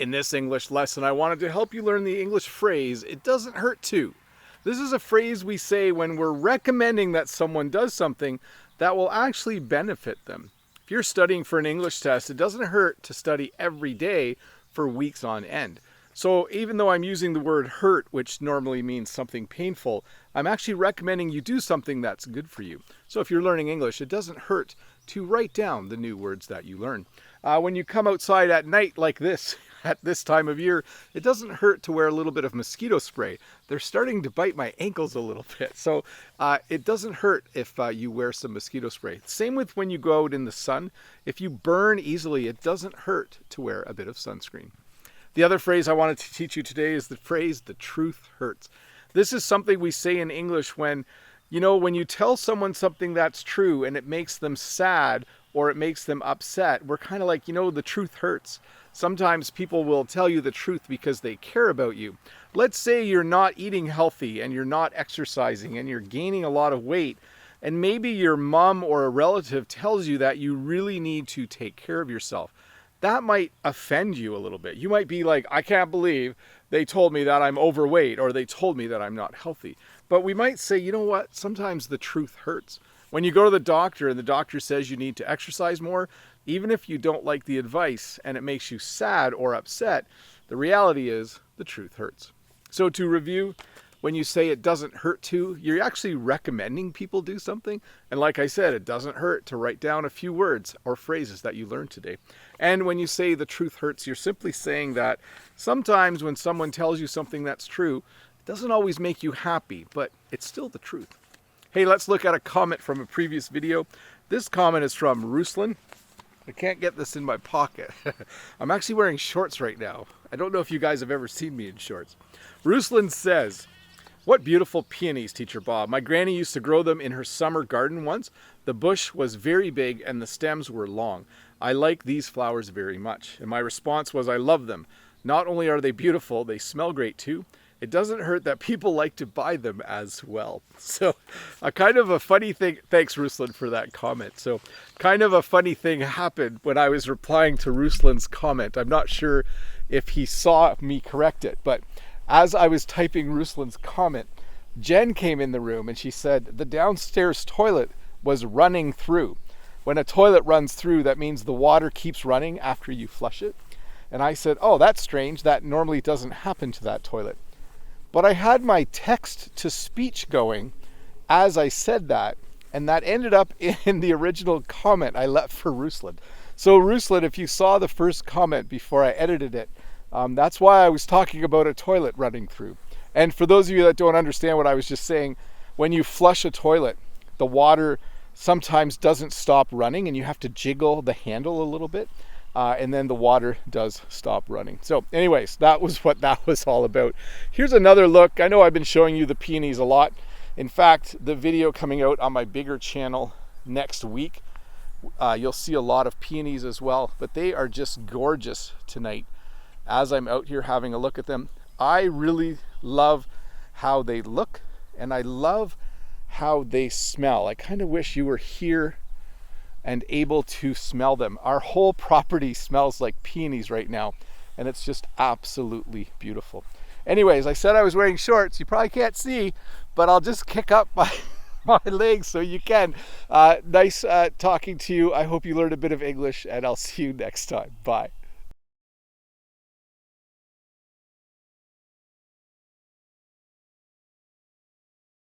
In this English lesson, I wanted to help you learn the English phrase, it doesn't hurt to. This is a phrase we say when we're recommending that someone does something that will actually benefit them. If you're studying for an English test, it doesn't hurt to study every day for weeks on end. So even though I'm using the word hurt, which normally means something painful, I'm actually recommending you do something that's good for you. So if you're learning English, it doesn't hurt to write down the new words that you learn. When you come outside at night like this, at this time of year, it doesn't hurt to wear a little bit of mosquito spray. They're starting to bite my ankles a little bit. So it doesn't hurt if you wear some mosquito spray. Same with when you go out in the sun. If you burn easily, it doesn't hurt to wear a bit of sunscreen. The other phrase I wanted to teach you today is the phrase, the truth hurts. This is something we say in English when you tell someone something that's true and it makes them sad or it makes them upset, we're kind of like, the truth hurts. Sometimes people will tell you the truth because they care about you. Let's say you're not eating healthy and you're not exercising and you're gaining a lot of weight, and maybe your mom or a relative tells you that you really need to take care of yourself. That might offend you a little bit. You might be like, I can't believe they told me that I'm overweight or they told me that I'm not healthy. But we might say, you know what? Sometimes the truth hurts. When you go to the doctor and the doctor says you need to exercise more, even if you don't like the advice and it makes you sad or upset, the reality is the truth hurts. So to review, when you say it doesn't hurt to, you're actually recommending people do something. And like I said, it doesn't hurt to write down a few words or phrases that you learned today. And when you say the truth hurts, you're simply saying that sometimes when someone tells you something that's true, it doesn't always make you happy, but it's still the truth. Hey, let's look at a comment from a previous video. This comment is from Ruslan. I can't get this in my pocket. I'm actually wearing shorts right now. I don't know if you guys have ever seen me in shorts. Ruslan says, "What beautiful peonies, Teacher Bob. My granny used to grow them in her summer garden once. The bush was very big and the stems were long. I like these flowers very much." And my response was, I love them. Not only are they beautiful, they smell great too. It doesn't hurt that people like to buy them as well. So a kind of a funny thing, thanks Ruslan for that comment. So kind of a funny thing happened when I was replying to Ruslan's comment. I'm not sure if he saw me correct it, but as I was typing Ruslan's comment, Jen came in the room and she said, the downstairs toilet was running through. When a toilet runs through, that means the water keeps running after you flush it. And I said, oh, that's strange. That normally doesn't happen to that toilet. But I had my text to speech going as I said that, and that ended up in the original comment I left for Ruslan. So Ruslan, if you saw the first comment before I edited it, that's why I was talking about a toilet running through. And for those of you that don't understand what I was just saying, when you flush a toilet, the water sometimes doesn't stop running and you have to jiggle the handle a little bit. And then the water does stop running. So anyways, that was what that was all about. Here's another look. I know I've been showing you the peonies a lot. In fact, the video coming out on my bigger channel next week, you'll see a lot of peonies as well, but they are just gorgeous tonight as I'm out here having a look at them. I really love how they look and I love how they smell. I kind of wish you were here and able to smell them. Our whole property smells like peonies right now, and it's just absolutely beautiful. Anyways, I said I was wearing shorts. You probably can't see, but I'll just kick up my legs so you can. Nice talking to you. I hope you learned a bit of English, and I'll see you next time. Bye.